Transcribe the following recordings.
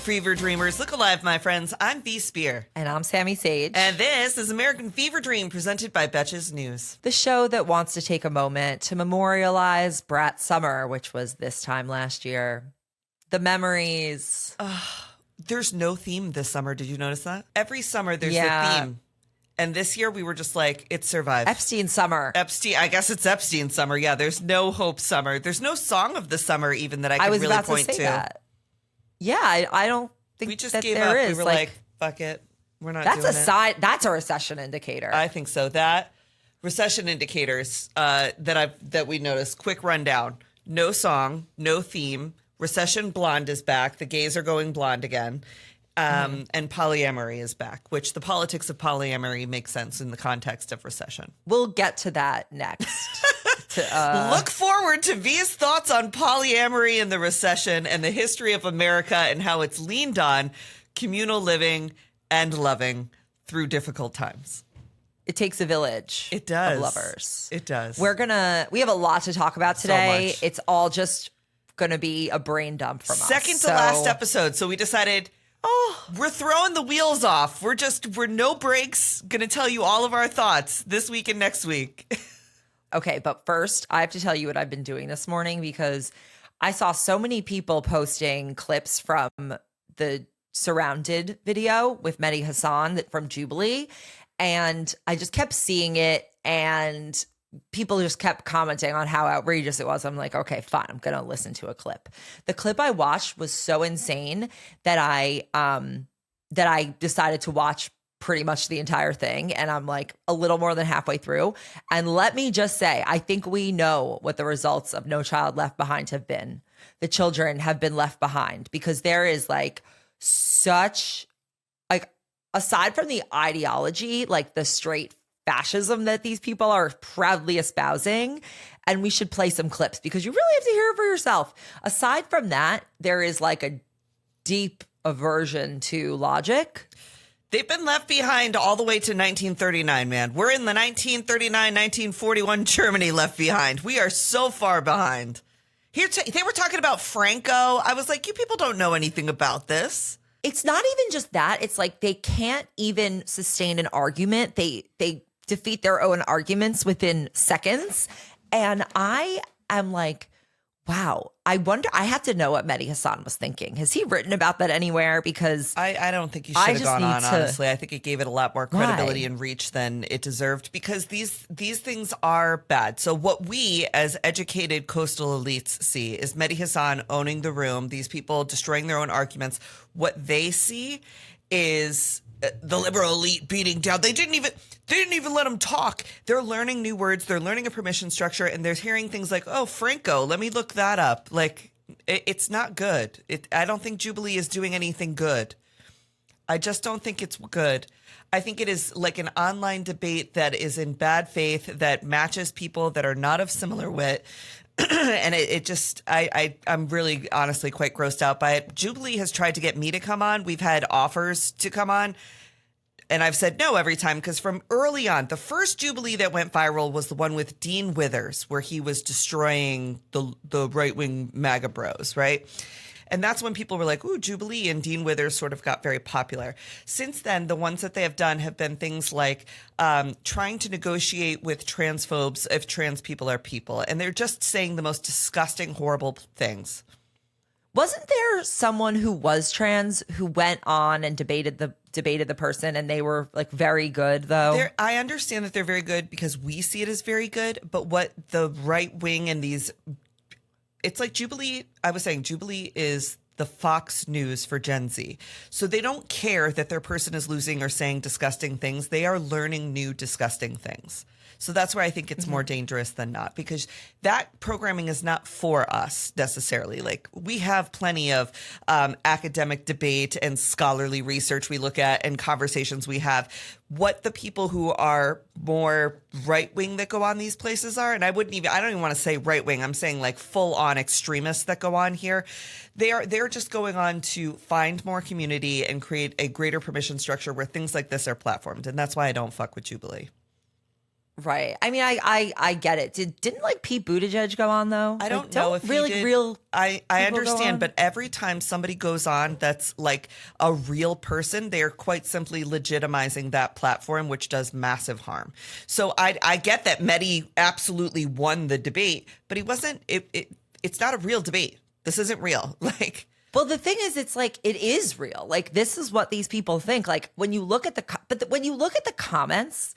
Fever Dreamers. Look alive, my friends. I'm V Spear. And I'm Sami Sage. And this is American Fever Dream, presented by Betches News. The show that wants to take a moment to memorialize Brat Summer, which was this time last year. The memories. There's no theme this summer. Did you notice that? Every summer there's a theme. And this year we were just like, it survived. Epstein summer. I guess it's Epstein summer. Yeah, there's no Hope summer. There's no song of the summer even that I could really point to. That. Yeah, I don't think we just that gave there up. is. We were like, fuck it. We're not that's doing a it. sign. That's a recession indicator. I think so. That recession indicators that we noticed. Quick rundown. No song, no theme. Recession blonde is back. The gays are going blonde again. And polyamory is back, which the politics of polyamory makes sense in the context of recession. We'll get to that next. Look forward to V's thoughts on polyamory and the recession and the history of America and how it's leaned on communal living and loving through difficult times. It takes a village. It does. Of lovers. It does. We have a lot to talk about today. So much. It's all just going to be a brain dump from us. Second to last episode. So we decided, we're throwing the wheels off. We're no breaks. Going to tell you all of our thoughts this week and next week. Okay, but first, I have to tell you what I've been doing this morning because I saw so many people posting clips from the Surrounded video with Medhi Hasan from Jubilee, and I just kept seeing it, and people just kept commenting on how outrageous it was. I'm like, okay, fine, I'm going to listen to a clip. The clip I watched was so insane that I decided to watch pretty much the entire thing, and I'm like a little more than halfway through. And let me just say, I think we know what the results of No Child Left Behind have been. The children have been left behind because there is like such, like, aside from the ideology, like the straight fascism that these people are proudly espousing, and we should play some clips because you really have to hear it for yourself. Aside from that, there is like a deep aversion to logic. They've been left behind all the way to 1939, man. We're in the 1939, 1941 Germany left behind. We are so far behind. Here, they were talking about Franco. I was like, you people don't know anything about this. It's not even just that. It's like they can't even sustain an argument. They defeat their own arguments within seconds. And I am like, wow, I wonder, I have to know what Medhi Hasan was thinking. Has he written about that anywhere? Because I don't think you should have gone on, honestly. I think it gave it a lot more credibility and reach than it deserved because these things are bad. So what we as educated coastal elites see is Medhi Hasan owning the room, these people destroying their own arguments. What they see is the liberal elite beating down. They didn't even let them talk. They're learning new words. They're learning a permission structure, and they're hearing things like, "Oh, Franco, let me look that up." Like, it's not good. I don't think Jubilee is doing anything good. I just don't think it's good. I think it is like an online debate that is in bad faith, that matches people that are not of similar wit. And I'm really honestly quite grossed out by it. Jubilee has tried to get me to come on. We've had offers to come on, and I've said no every time because from early on, the first Jubilee that went viral was the one with Dean Withers, where he was destroying the right-wing MAGA bros, right? And that's when people were like, ooh, Jubilee, and Dean Withers sort of got very popular. Since then, the ones that they have done have been things like trying to negotiate with transphobes if trans people are people. And they're just saying the most disgusting, horrible things. Wasn't there someone who was trans who went on and debated the person, and they were like very good though? I understand that they're very good because we see it as very good. But what the right wing and these... It's like Jubilee, I was saying, Jubilee is the Fox News for Gen Z. So they don't care that their person is losing or saying disgusting things. They are learning new disgusting things. So that's where I think it's more dangerous than not, because that programming is not for us necessarily. Like, we have plenty of academic debate and scholarly research we look at and conversations we have. What the people who are more right wing that go on these places are, and I don't even want to say right wing. I'm saying like full on extremists that go on here. They're just going on to find more community and create a greater permission structure where things like this are platformed. And that's why I don't fuck with Jubilee. Right. I mean, I get it. Didn't like Pete Buttigieg go on though? I don't like, know if really he did. Real. I understand, but every time somebody goes on that's like a real person, they are quite simply legitimizing that platform, which does massive harm. So I get that Medhi absolutely won the debate, but he wasn't. It's not a real debate. This isn't real. Like. Well, the thing is, it's like it is real. Like this is what these people think. Like when you look at when you look at the comments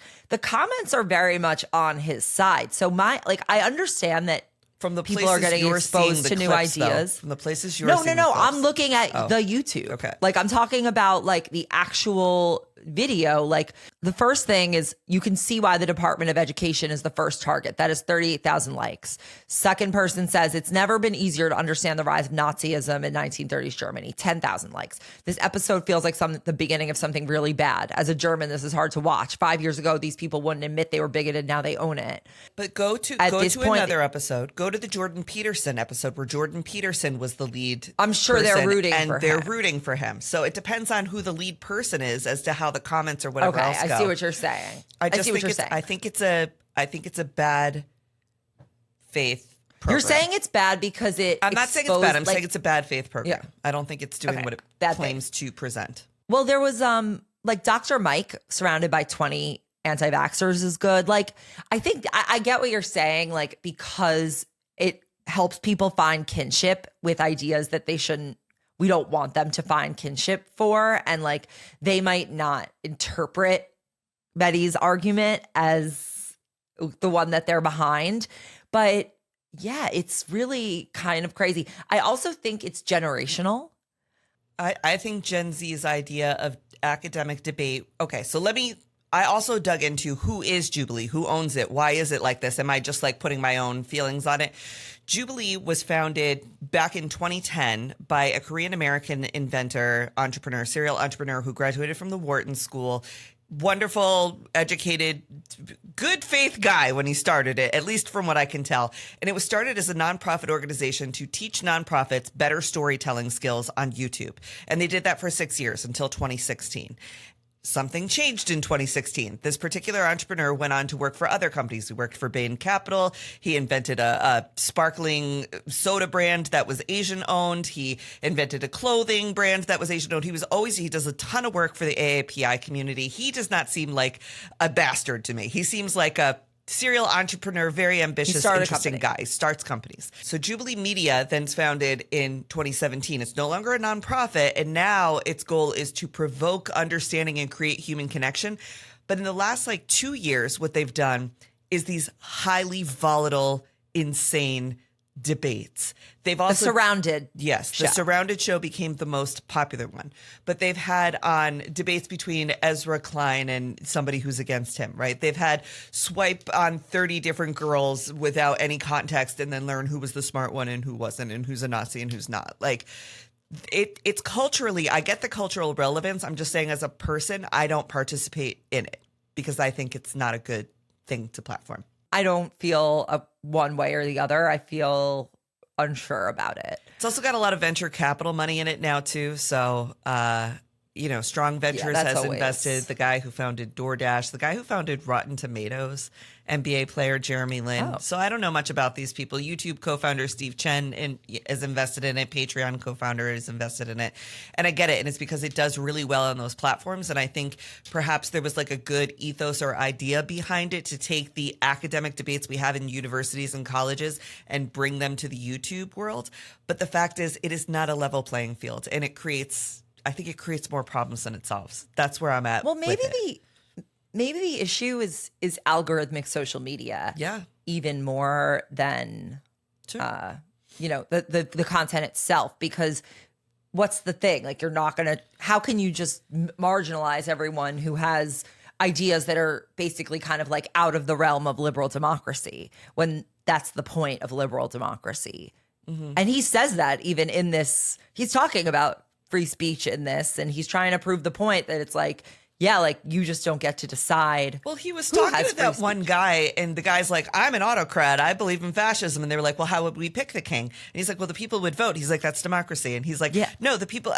are very much on his side. So I understand that from the people are getting exposed to new ideas. From the places you're seeing No. I'm looking at the YouTube. Okay. Like I'm talking about like the actual video. Like the first thing is you can see why the Department of Education is the first target. That is 38,000 likes. Second person says it's never been easier to understand the rise of Nazism in 1930s Germany. 10,000 likes. This episode feels like the beginning of something really bad. As a German, this is hard to watch. 5 years ago, these people wouldn't admit they were bigoted. Now they own it. But go to another episode. Go to the Jordan Peterson episode where Jordan Peterson was the lead. I'm sure they're rooting for him. And they're rooting for him. So it depends on who the lead person is as to how the comments or whatever else go. I see what you're saying. I think it's a bad faith program. You're saying it's bad because I'm not saying it's bad. I'm saying it's a bad faith program. Yeah. I don't think it's doing what it claims to present. Well, there was like Dr. Mike surrounded by 20 anti-vaxxers is good. Like I think I get what you're saying, like because it helps people find kinship with ideas that we don't want them to find kinship for. And like, they might not interpret Medhi's argument as the one that they're behind. But yeah, it's really kind of crazy. I also think it's generational. I think Gen Z's idea of academic debate. Okay, so I also dug into who is Jubilee, who owns it, why is it like this? Am I just like putting my own feelings on it? Jubilee was founded back in 2010 by a Korean American inventor, entrepreneur, serial entrepreneur who graduated from the Wharton School. Wonderful, educated, good faith guy when he started it, at least from what I can tell. And it was started as a nonprofit organization to teach nonprofits better storytelling skills on YouTube. And they did that for 6 years until 2016. Something changed in 2016. This particular entrepreneur went on to work for other companies. He worked for Bain Capital. He invented a sparkling soda brand that was Asian owned. He invented a clothing brand that was Asian owned. He does a ton of work for the AAPI community. He does not seem like a bastard to me. He seems like a serial entrepreneur, very ambitious, interesting guy, starts companies. So Jubilee Media then's founded in 2017. It's no longer a nonprofit, and now its goal is to provoke understanding and create human connection. But in the last 2 years, what they've done is these highly volatile, insane debates. They've also The Surrounded. Yes, the Surrounded show became the most popular one. But they've had on debates between Ezra Klein and somebody who's against him, right? They've had swipe on 30 different girls without any context and then learn who was the smart one and who wasn't and who's a Nazi and who's not. Like it's culturally, I get the cultural relevance. I'm just saying as a person, I don't participate in it because I think it's not a good thing to platform. I don't feel one way or the other. I feel unsure about it. It's also got a lot of venture capital money in it now, too. So, Strong Ventures has invested. The guy who founded DoorDash, the guy who founded Rotten Tomatoes, NBA player Jeremy Lin. So I don't know much about these people. YouTube co-founder Steve Chen is invested in it. Patreon co-founder is invested in it. And I get it. And it's because it does really well on those platforms. And I think perhaps there was a good ethos or idea behind it to take the academic debates we have in universities and colleges and bring them to the YouTube world. But the fact is, it is not a level playing field. And I think it creates more problems than it solves. That's where I'm at. Well, maybe the issue is algorithmic social media. Yeah. Even more than, the content itself. Because what's the thing? You're not going to, how can you just marginalize everyone who has ideas that are basically kind of out of the realm of liberal democracy when that's the point of liberal democracy? Mm-hmm. And he says that even in this, he's talking about free speech in this, and he's trying to prove the point that it's yeah, like you just don't get to decide. Well, he was talking to that one guy, and the guy's like, I'm an autocrat. I believe in fascism. And they were like, well, how would we pick the king? And he's like, well, the people would vote. He's like, that's democracy. And he's like, no, the people,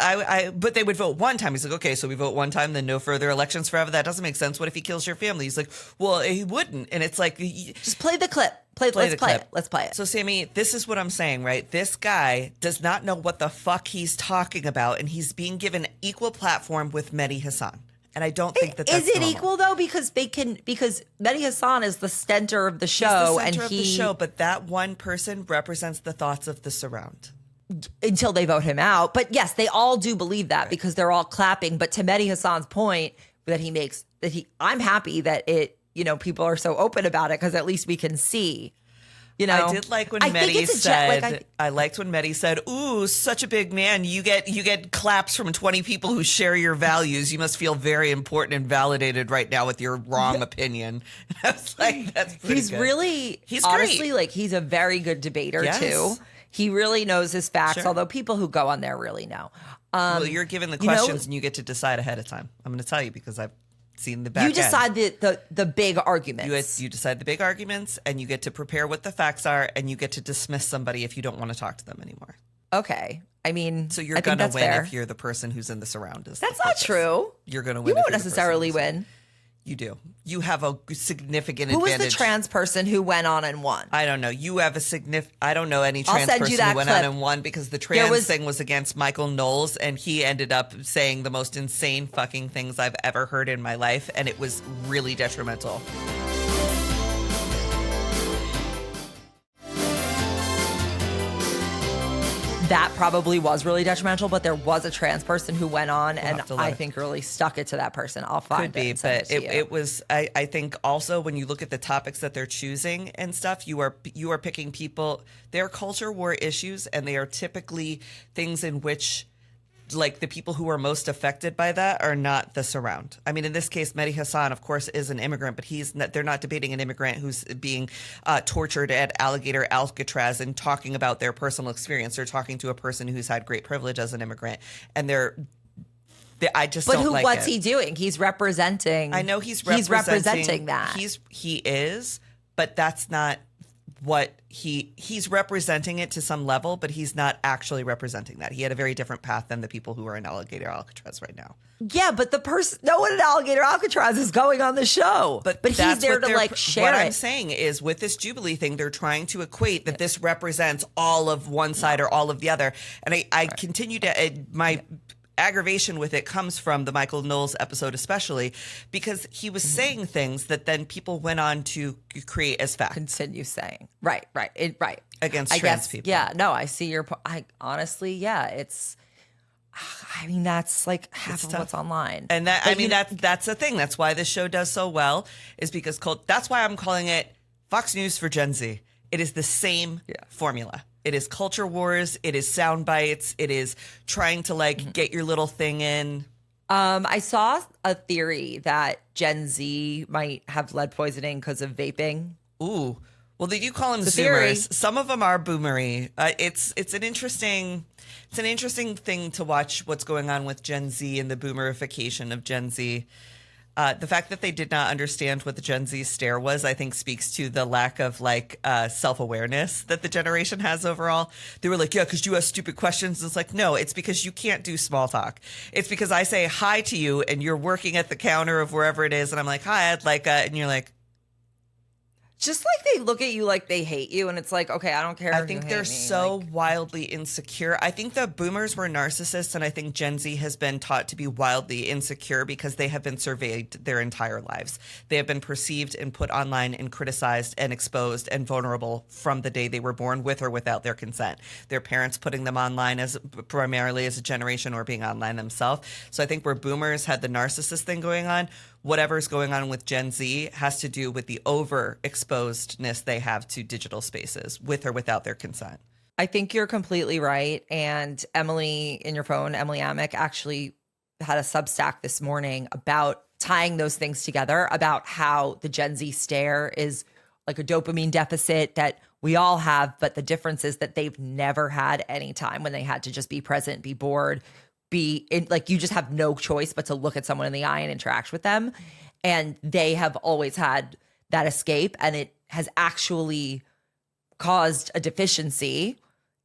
but they would vote one time. He's like, okay, so we vote one time, then no further elections forever. That doesn't make sense. What if he kills your family? He's like, well, he wouldn't. And it's like, just play the clip. Let's play it. So, Sami, this is what I'm saying, right? This guy does not know what the fuck he's talking about, and he's being given equal platform with Medhi Hasan. And I don't think that's is it normal. Equal though, because Medhi Hasan is the center of the show, but that one person represents the thoughts of the surround until they vote him out. But yes, they all do believe that because they're all clapping. But to Medhi Hasan's point that he makes, I'm happy that people are so open about it because at least we can see. I did like when Medhi said, I liked when Medhi said, ooh, such a big man. You get claps from 20 people who share your values. You must feel very important and validated right now with your wrong opinion. And I was like, that's pretty good. He's honestly great. Like he's a very good debater too. He really knows his facts, although people who go on there really know. Well, you're given the questions and you get to decide ahead of time. I'm going to tell you because I've seen the back end. You decide the big arguments. You decide the big arguments, and you get to prepare what the facts are, and you get to dismiss somebody if you don't want to talk to them anymore. Okay. I mean, so you're going to win fair. If you're the person who's in the surround. That's not true. You're going to win. You won't necessarily win. You do. You have a significant advantage. Who was the trans person who went on and won? I don't know. You have a I don't know any trans person who went on and won because the trans thing was against Michael Knowles, and he ended up saying the most insane fucking things I've ever heard in my life, and it was really detrimental. That probably was really detrimental, but there was a trans person who went on and I think really stuck it to that person. I'll find it. But it was, I think also when you look at the topics that they're choosing and stuff, you are picking people, they're culture war issues, and they are typically things in which like the people who are most affected by that are not the surround. I mean, in this case, Medhi Hasan, of course, is an immigrant, but they're not debating an immigrant who's being tortured at Alligator Alcatraz and talking about their personal experience. They're talking to a person who's had great privilege as an immigrant, and I just don't like it. But what's he doing? He's representing. I know he's representing that. He is, but that's not what he's representing it to some level, but he's not actually representing that. He had a very different path than the people who are in Alligator Alcatraz right now. Yeah, but no one in Alligator Alcatraz is going on the show. But he's there to like share what it. What I'm saying is with this Jubilee thing, they're trying to equate that this represents all of one side or all of the other. And I continue to, my aggravation with it comes from the Michael Knowles episode, especially because he was saying things that then people went on to create as fact. Continue saying. Right. Against trans people. Yeah, no, I see your point. Honestly, yeah, it's, I mean, that's like half of what's online. And that's the thing. That's why this show does so well, is because that's why I'm calling it Fox News for Gen Z. It is the same formula. It is culture wars. It is sound bites. It is trying to get your little thing in. I saw a theory that Gen Z might have lead poisoning because of vaping. Ooh. Well, they do call them Zoomers. Some of them are boomery. It's an interesting thing to watch what's going on with Gen Z and the boomerification of Gen Z. The fact that they did not understand what the Gen Z stare was, I think, speaks to the lack of self-awareness that the generation has overall. They were like, yeah, because you ask stupid questions. It's like, no, it's because you can't do small talk. It's because I say hi to you and you're working at the counter of wherever it is. And I'm like, hi, I'd like and you're like, just like they look at you like they hate you, and it's like, okay, I don't care. I think they're so wildly insecure. I think the boomers were narcissists, and I think Gen Z has been taught to be wildly insecure because they have been surveyed their entire lives. They have been perceived and put online and criticized and exposed and vulnerable from the day they were born, with or without their consent. Their parents putting them online primarily as a generation, or being online themselves. So I think where boomers had the narcissist thing going on, whatever's going on with Gen Z has to do with the overexposedness they have to digital spaces, with or without their consent. I think you're completely right. And Emily in your phone, Emily Amick, actually had a Substack this morning about tying those things together, about how the Gen Z stare is like a dopamine deficit that we all have, but the difference is that they've never had any time when they had to just be present, be bored, be in, like, you just have no choice but to look at someone in the eye and interact with them. And they have always had that escape, and it has actually caused a deficiency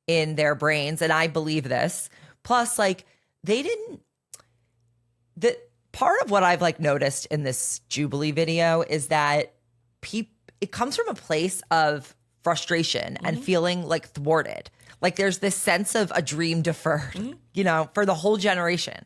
in their brains. And I believe this. Plus, like, the part of what I've like noticed in this Jubilee video is that it comes from a place of frustration and feeling like thwarted. Like there's this sense of a dream deferred, you know, for the whole generation.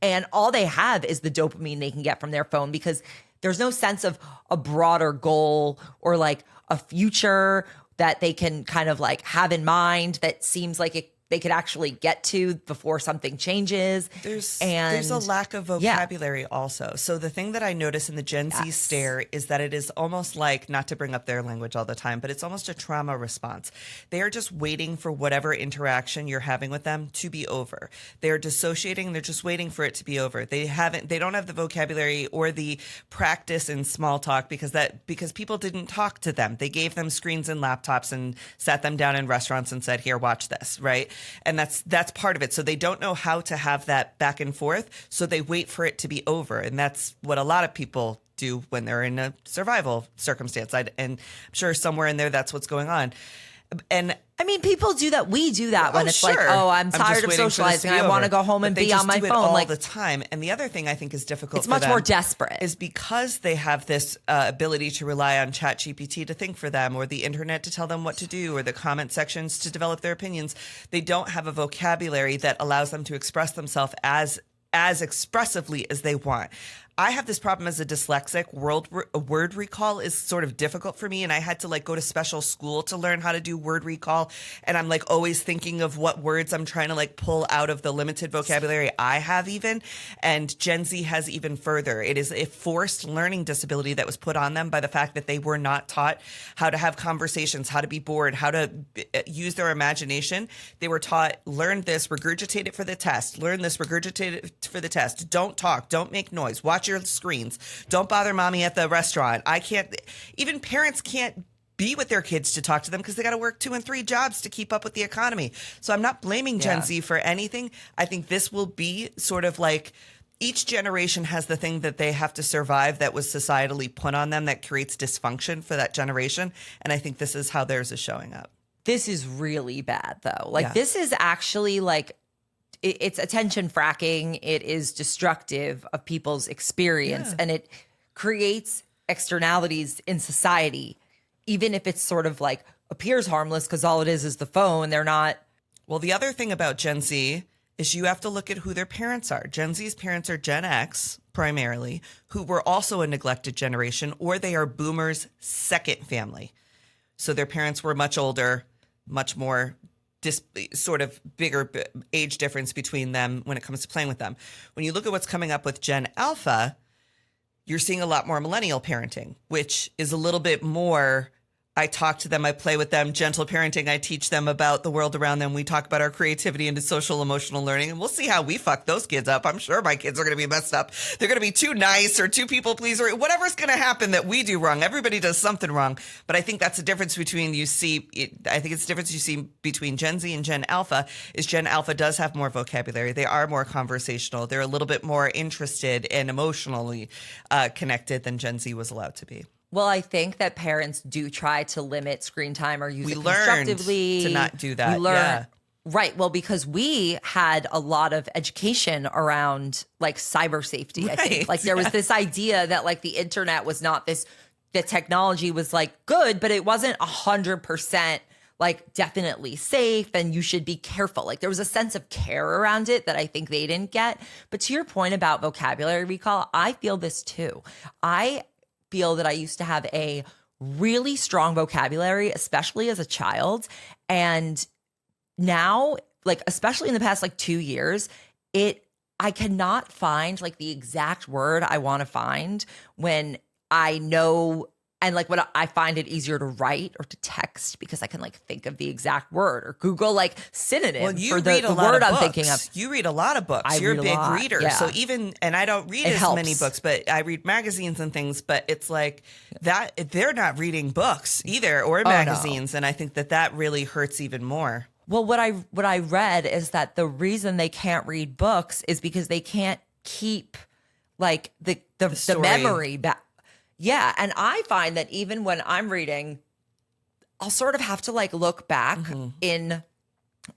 And all they have is the dopamine they can get from their phone, because there's no sense of a broader goal or like a future that they can kind of like have in mind that seems like they could actually get to before something changes. There's a lack of vocabulary also. So the thing that I notice in the Gen Z stare is that it is almost like, not to bring up their language all the time, but it's almost a trauma response. They are just waiting for whatever interaction you're having with them to be over. They're dissociating. They're just waiting for it to be over. They don't have the vocabulary or the practice in small talk because people didn't talk to them. They gave them screens and laptops and sat them down in restaurants and said, here, watch this, right? And that's part of it. So they don't know how to have that back and forth. So they wait for it to be over. And that's what a lot of people do when they're in a survival circumstance. And I'm sure somewhere in there, that's what's going on. And I mean, people do that. We do that when it's like, oh, I'm tired of socializing. I want to go home and be on my phone all the time. And the other thing I think is difficult. It's much more desperate. Is because they have this ability to rely on ChatGPT to think for them, or the internet to tell them what to do, or the comment sections to develop their opinions. They don't have a vocabulary that allows them to express themselves as expressively as they want. I have this problem as a dyslexic. Word recall is sort of difficult for me, and I had to like go to special school to learn how to do word recall. And I'm like always thinking of what words I'm trying to like pull out of the limited vocabulary I have even. And Gen Z has even further. It is a forced learning disability that was put on them by the fact that they were not taught how to have conversations, how to be bored, how to use their imagination. They were taught, learn this, regurgitate it for the test. Learn this, regurgitate it for the test. Don't talk, don't make noise, watch your screens, don't bother mommy at the restaurant. Even parents can't be with their kids to talk to them because they got to work 2 and 3 jobs to keep up with the economy. So I'm not blaming Gen Z for anything. I think this will be sort of like each generation has the thing that they have to survive that was societally put on them that creates dysfunction for that generation. And I think this is how theirs is showing up. This is really bad though. Like this is actually like, it's attention fracking. It is destructive of people's experience, and it creates externalities in society, even if it's sort of like appears harmless because all it is the phone. They're not. Well, the other thing about Gen Z is you have to look at who their parents are. Gen Z's parents are Gen X primarily, who were also a neglected generation, or they are boomers' second family. So their parents were much older, much more sort of bigger age difference between them when it comes to playing with them. When you look at what's coming up with Gen Alpha, you're seeing a lot more millennial parenting, which is a little bit more, I talk to them, I play with them, gentle parenting. I teach them about the world around them. We talk about our creativity and social emotional learning, and we'll see how we fuck those kids up. I'm sure my kids are going to be messed up. They're going to be too nice or too people pleaser, whatever's going to happen that we do wrong. Everybody does something wrong. But I think that's the difference between I think it's the difference you see between Gen Z and Gen Alpha is Gen Alpha does have more vocabulary. They are more conversational. They're a little bit more interested and emotionally connected than Gen Z was allowed to be. Well, I think that parents do try to limit screen time or use it constructively. To not do that. Right. Well, because we had a lot of education around like cyber safety, I think. Like there was this idea that like the internet was not this, the technology was like good, but it wasn't 100% like definitely safe and you should be careful. Like there was a sense of care around it that I think they didn't get. But to your point about vocabulary recall, I feel this too. I feel that I used to have a really strong vocabulary, especially as a child. And now, like, especially in the past, like 2 years, I cannot find like the exact word I want to find when I know. And like what I find it easier to write or to text because I can like think of the exact word or Google like synonym for the word I'm thinking of. You read a lot of books. You're a big reader. Yeah. So and I don't read as many books, but I read magazines and things, but it's like that they're not reading books either or magazines. No. And I think that really hurts even more. Well, what I read is that the reason they can't read books is because they can't keep like the memory back. Yeah, and I find that even when I'm reading, I'll sort of have to like look back in,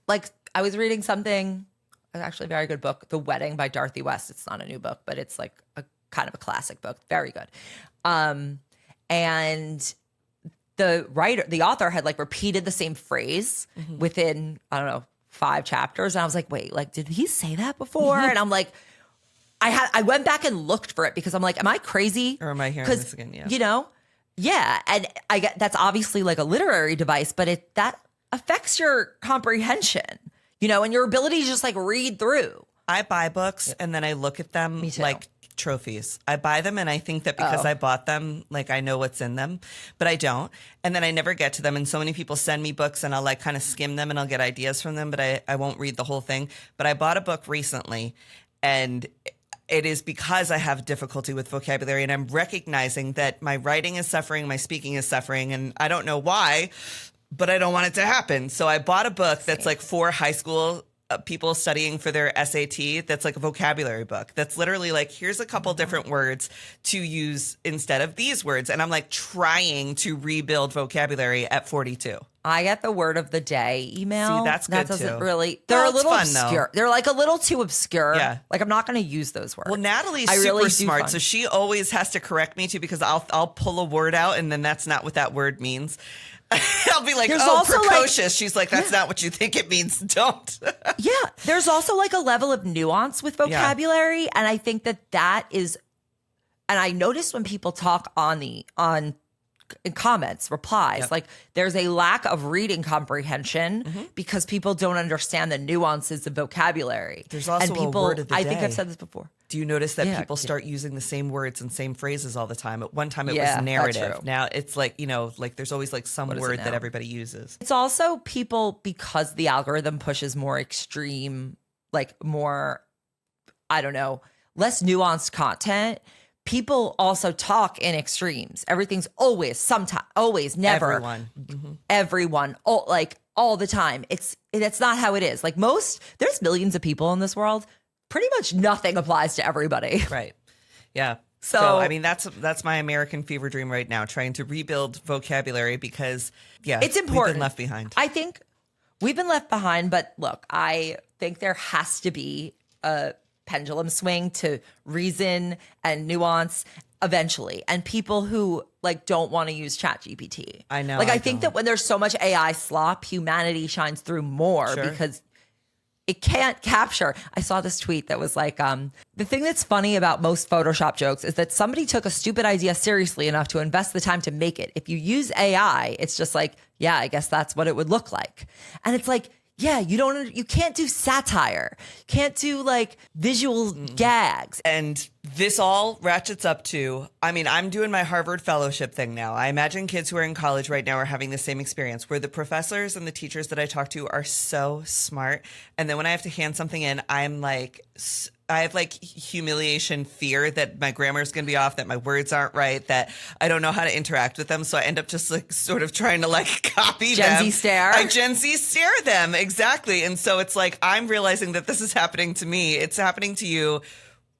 like I was reading something, actually a very good book, The Wedding by Dorothy West. It's not a new book, but it's like a kind of a classic book, very good. And the author had like repeated the same phrase within, I don't know, 5 chapters. And I was like, wait, like, did he say that before? And I'm like, I went back and looked for it because I'm like, am I crazy? Or am I hearing this again? Yeah. You know? Yeah. And I get, that's obviously like a literary device, but that affects your comprehension, you know, and your ability to just like read through. I buy books and then I look at them like trophies. I buy them and I think that because I bought them, like I know what's in them, but I don't. And then I never get to them. And so many people send me books and I'll like kind of skim them and I'll get ideas from them, but I won't read the whole thing. But I bought a book recently and it is because I have difficulty with vocabulary and I'm recognizing that my writing is suffering, my speaking is suffering, and I don't know why, but I don't want it to happen. So I bought a book that's like for high school people studying for their SAT. That's like a vocabulary book. That's literally like, here's a couple different words to use instead of these words. And I'm like trying to rebuild vocabulary at 42. I get the word of the day email. See, that's good that doesn't too. Really, they're a little fun, obscure. Though. They're like a little too obscure. Yeah. Like I'm not going to use those words. Well, Natalie's super smart, so she always has to correct me too because I'll pull a word out and then that's not what that word means. I'll be like, there's precocious. Like, she's like, that's not what you think it means. Don't. Yeah. There's also like a level of nuance with vocabulary. And I think that is, and I notice when people talk in comments, replies, like there's a lack of reading comprehension because people don't understand the nuances of vocabulary. There's also a word of the day. I think I've said this before. Do you notice that people start using the same words and same phrases all the time? At one time it was narrative. Now it's like, you know, like there's always like some word that everybody uses. It's also people, because the algorithm pushes more extreme, like more, I don't know, less nuanced content. People also talk in extremes. Everything's always, sometimes, always, never. Everyone, all the time. That's not how it is. Like there's millions of people in this world. Pretty much nothing applies to everybody. Right. Yeah. So I mean, that's my American fever dream right now, trying to rebuild vocabulary because, it's important. We've been left behind. I think we've been left behind, but look, I think there has to be a pendulum swing to reason and nuance eventually. And people who like don't want to use ChatGPT. I know. Like I think that when there's so much AI slop, humanity shines through more because it can't capture. I saw this tweet that was like, the thing that's funny about most Photoshop jokes is that somebody took a stupid idea seriously enough to invest the time to make it. If you use AI, it's just like, yeah, I guess that's what it would look like. And it's like, yeah, you can't do satire. Can't do like visual gags. And this all ratchets up to, I mean, I'm doing my Harvard fellowship thing now. I imagine kids who are in college right now are having the same experience where the professors and the teachers that I talk to are so smart. And then when I have to hand something in, I have like humiliation fear that my grammar is going to be off, that my words aren't right, that I don't know how to interact with them. So I end up just like sort of trying to like copy them. Gen Z stare. I Gen Z stare them. Exactly. And so it's like, I'm realizing that this is happening to me. It's happening to you.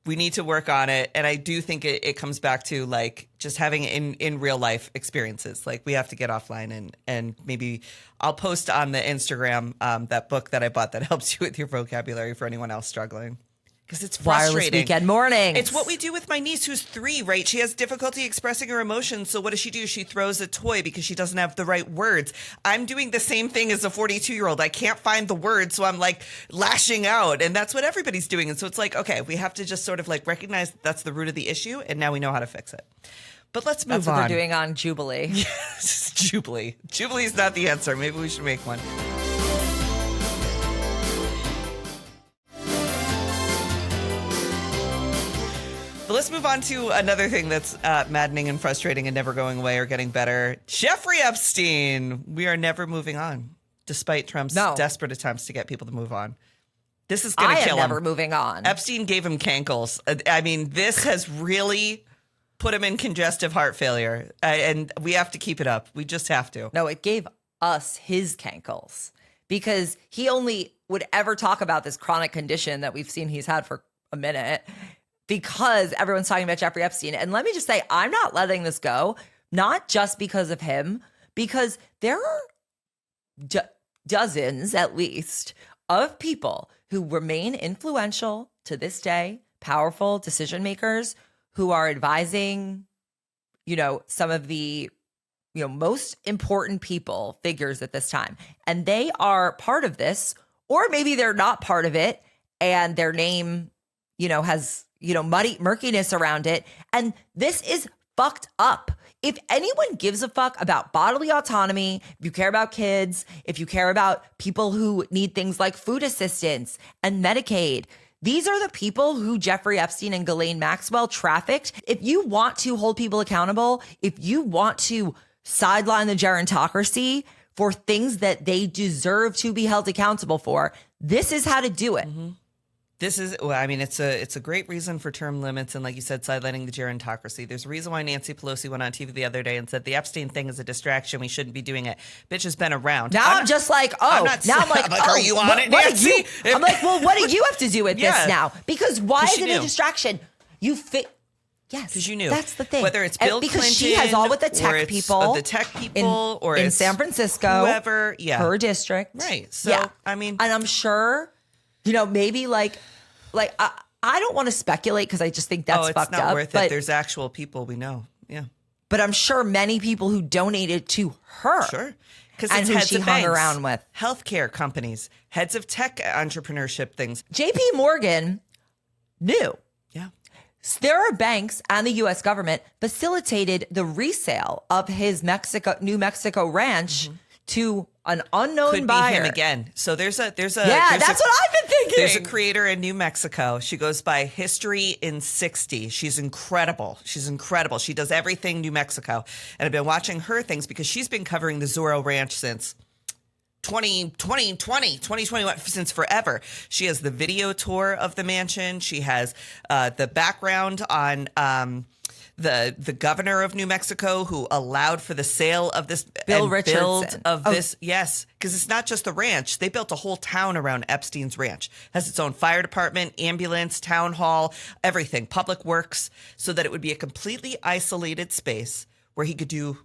We need to work on it. And I do think it comes back to like just having in real life experiences. Like we have to get offline and maybe I'll post on the Instagram that book that I bought that helps you with your vocabulary for anyone else struggling. Because it's frustrating. Wireless weekend mornings. It's what we do with my niece who's 3, right? She has difficulty expressing her emotions. So what does she do? She throws a toy because she doesn't have the right words. I'm doing the same thing as a 42-year-old. I can't find the words, so I'm like lashing out. And that's what everybody's doing. And so it's like, okay, we have to just sort of like recognize that's the root of the issue. And now we know how to fix it. But let's move on. That's what they're doing on Jubilee. Yes, Jubilee. Jubilee's not the answer. Maybe we should make one. But let's move on to another thing that's maddening and frustrating and never going away or getting better. Jeffrey Epstein. We are never moving on, despite Trump's desperate attempts to get people to move on. This is going to kill him. I am never moving on. Epstein gave him cankles. I mean, this has really put him in congestive heart failure. And we have to keep it up. We just have to. No, it gave us his cankles because he only would ever talk about this chronic condition that we've seen he's had for a minute because everyone's talking about Jeffrey Epstein. And let me just say, I'm not letting this go, not just because of him, because there are dozens at least of people who remain influential to this day, powerful decision makers who are advising, some of the, most important figures at this time. And they are part of this, or maybe they're not part of it and their name, has, murkiness around it. And this is fucked up. If anyone gives a fuck about bodily autonomy, if you care about kids, if you care about people who need things like food assistance and Medicaid, these are the people who Jeffrey Epstein and Ghislaine Maxwell trafficked. If you want to hold people accountable, if you want to sideline the gerontocracy for things that they deserve to be held accountable for, this is how to do it. Mm-hmm. This is, it's a great reason for term limits and, like you said, sidelining the gerontocracy. There's a reason why Nancy Pelosi went on TV the other day and said the Epstein thing is a distraction. We shouldn't be doing it. Bitch has been around. Now I'm just like, oh. Are you on it, Nancy? I'm like, well, what do you have to do with this now? Because why is it a distraction? Yes, because you knew. That's the thing. Whether it's Bill Clinton, because she has all with the tech people, in San Francisco, whoever, her district, right? So and I'm sure, maybe like I don't want to speculate because I just think that's fucked up. It's not worth it. There's actual people we know, but I'm sure many people who donated to her, sure, because and who she hung around with, healthcare companies, heads of tech entrepreneurship things. J.P. Morgan knew. There are banks and the U.S. government facilitated the resale of his New Mexico ranch to an unknown buyer. Could be him again. So there's that's what I've been thinking. There's a creator in New Mexico. She goes by History in 60. She's incredible. She does everything New Mexico. And I've been watching her things because she's been covering the Zorro Ranch since 2021, since forever. She has the video tour of the mansion. She has the background on the governor of New Mexico who allowed for the sale of this Bill Richardson. Yes, because it's not just the ranch. They built a whole town around Epstein's ranch. It has its own fire department, ambulance, town hall, everything, public works, so that it would be a completely isolated space where he could do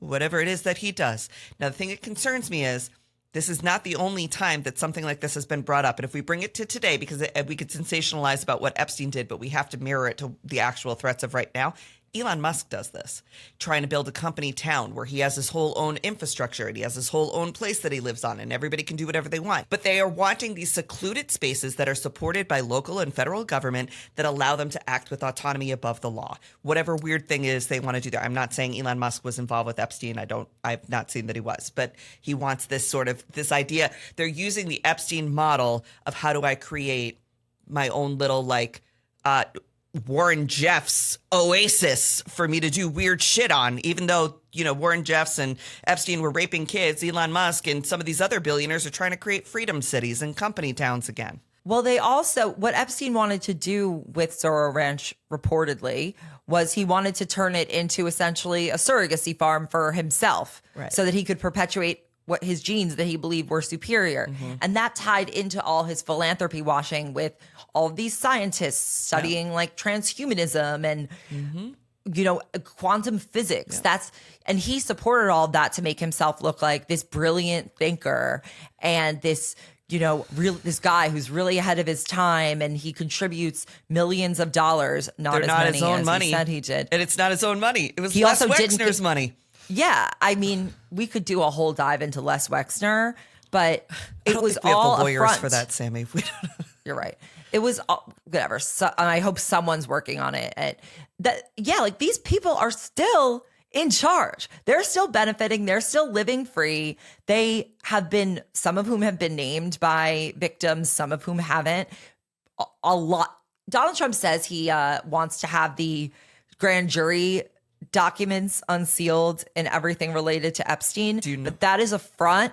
whatever it is that he does. Now, the thing that concerns me is this is not the only time that something like this has been brought up. And if we bring it to today, because we could sensationalize about what Epstein did, but we have to mirror it to the actual threats of right now. Elon Musk does this, trying to build a company town where he has his whole own infrastructure and he has his whole own place that he lives on and everybody can do whatever they want. But they are wanting these secluded spaces that are supported by local and federal government that allow them to act with autonomy above the law. Whatever weird thing is they want to do there. I'm not saying Elon Musk was involved with Epstein. I've not seen that he was, but he wants this idea. They're using the Epstein model of how do I create my own little Warren Jeffs oasis for me to do weird shit on, even though, Warren Jeffs and Epstein were raping kids. Elon Musk and some of these other billionaires are trying to create freedom cities and company towns again. Well, what Epstein wanted to do with Zorro Ranch reportedly was he wanted to turn it into essentially a surrogacy farm for himself, right, so that he could perpetuate what his genes that he believed were superior. Mm-hmm. And that tied into all his philanthropy washing with all of these scientists studying transhumanism and, quantum physics. Yeah. And he supported all of that to make himself look like this brilliant thinker and this, this guy who's really ahead of his time, and he contributes millions of dollars, not his own money. He said he did. And it's not his own money. It was Les Wexner's money. Yeah, we could do a whole dive into Les Wexner, but it was we all have the lawyers a front for that, Sammy. You're right. It was whatever. So, and I hope someone's working on it. These people are still in charge. They're still benefiting. They're still living free. They have been, some of whom have been named by victims, some of whom haven't. A lot. Donald Trump says he wants to have the grand jury documents unsealed and everything related to Epstein. But that is a front.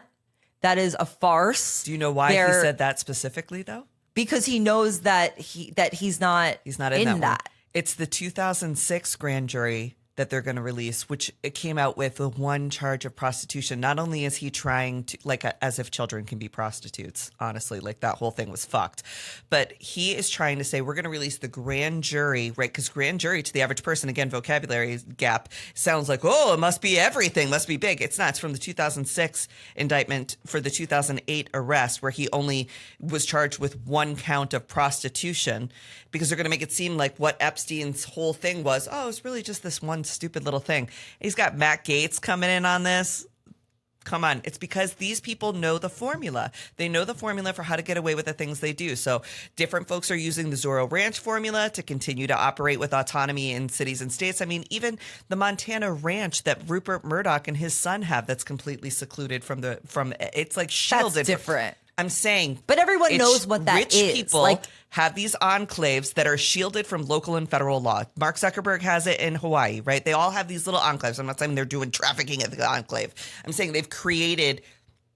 That is a farce. Do you know why he said that specifically, though? Because he knows that he's not in that. It's the 2006 grand jury that they're going to release, which it came out with the one charge of prostitution. Not only is he trying to, like, as if children can be prostitutes, honestly, like that whole thing was fucked. But he is trying to say, we're going to release the grand jury, right? Because grand jury to the average person, again, vocabulary gap, sounds like, oh, it must be everything, must be big. It's not. It's from the 2006 indictment for the 2008 arrest, where he only was charged with one count of prostitution, because they're going to make it seem like what Epstein's whole thing was, oh, it's really just this one stupid little thing. He's got Matt Gaetz coming in on this. Come on. It's because these people know the formula. They know the formula for how to get away with the things they do. So different folks are using the Zorro Ranch formula to continue to operate with autonomy in cities and states. I mean, even the Montana ranch that Rupert Murdoch and his son have, that's completely secluded from it's like shielded. That's different. I'm saying. But everyone knows what that rich is. Rich people have these enclaves that are shielded from local and federal law. Mark Zuckerberg has it in Hawaii, right? They all have these little enclaves. I'm not saying they're doing trafficking at the enclave. I'm saying they've created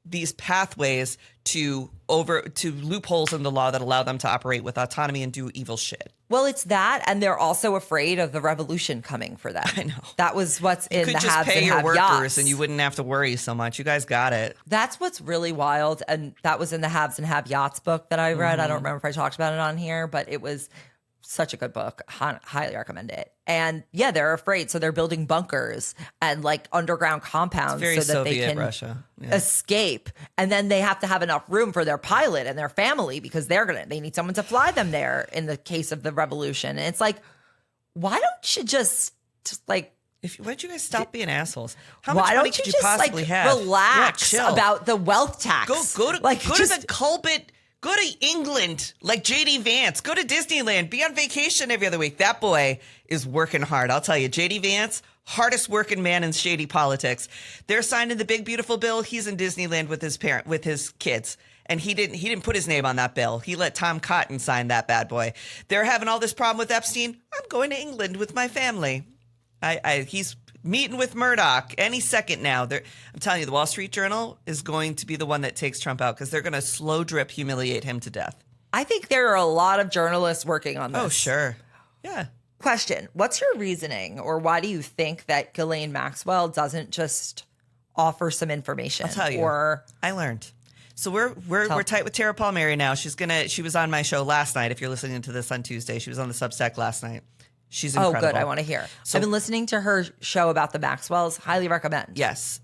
these pathways to loopholes in the law that allow them to operate with autonomy and do evil shit. Well, it's that, and they're also afraid of the revolution coming for them. I know. That was what's in the haves and have-nots. You could just pay your workers and you wouldn't have to worry so much. You guys got it. That's what's really wild, and that was in the Haves and Have-Yachts book that I read. Mm-hmm. I don't remember if I talked about it on here, but it was such a good book. Highly recommend it. And yeah, they're afraid. So they're building bunkers and like underground compounds so that Soviet they can Russia. escape. And then they have to have enough room for their pilot and their family, because they need someone to fly them there in the case of the revolution. And it's like, why don't you just like, why don't you guys stop being assholes? How much money could you possibly have? Relax about the wealth tax. Go to the Colbert. Go to England like JD Vance. Go to Disneyland. Be on vacation every other week. That boy is working hard. I'll tell you, JD Vance, hardest working man in shady politics. They're signing the big beautiful bill. He's in Disneyland with his kids. And he didn't put his name on that bill. He let Tom Cotton sign that bad boy. They're having all this problem with Epstein. I'm going to England with my family. He's meeting with Murdoch any second now. I'm telling you, the Wall Street Journal is going to be the one that takes Trump out, because they're going to slow drip humiliate him to death. I think there are a lot of journalists working on this. Oh, sure. Yeah. Question. What's your reasoning, or why do you think that Ghislaine Maxwell doesn't just offer some information? I'll tell you. I learned. So we're tight with Tara Palmieri now. She was on my show last night. If you're listening to this on Tuesday, she was on the Substack last night. She's incredible. Oh, good. I want to hear. So, I've been listening to her show about the Maxwells. Highly recommend. Yes.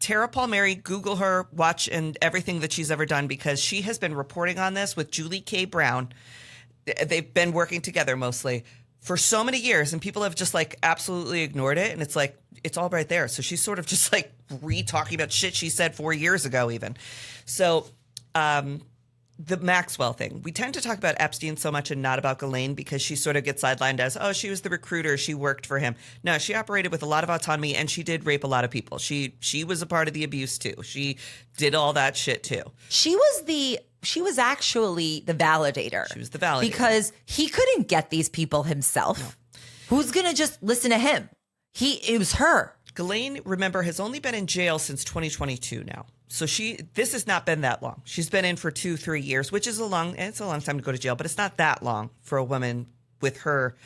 Tara Palmieri, Google her, watch and everything that she's ever done, because she has been reporting on this with Julie K. Brown. They've been working together mostly for so many years, and people have just like absolutely ignored it. And it's like, it's all right there. So she's sort of just like re-talking about shit she said 4 years ago even. So, the Maxwell thing. We tend to talk about Epstein so much and not about Ghislaine, because she sort of gets sidelined as, oh, she was the recruiter. She worked for him. No, she operated with a lot of autonomy, and she did rape a lot of people. She was a part of the abuse too. She did all that shit too. She was actually the validator. She was the validator. Because he couldn't get these people himself. No. Who's going to just listen to him? It was her. Ghislaine, remember, has only been in jail since 2022 now. So this has not been that long. She's been in for 2-3 years, which is it's a long time to go to jail, but it's not that long for a woman with her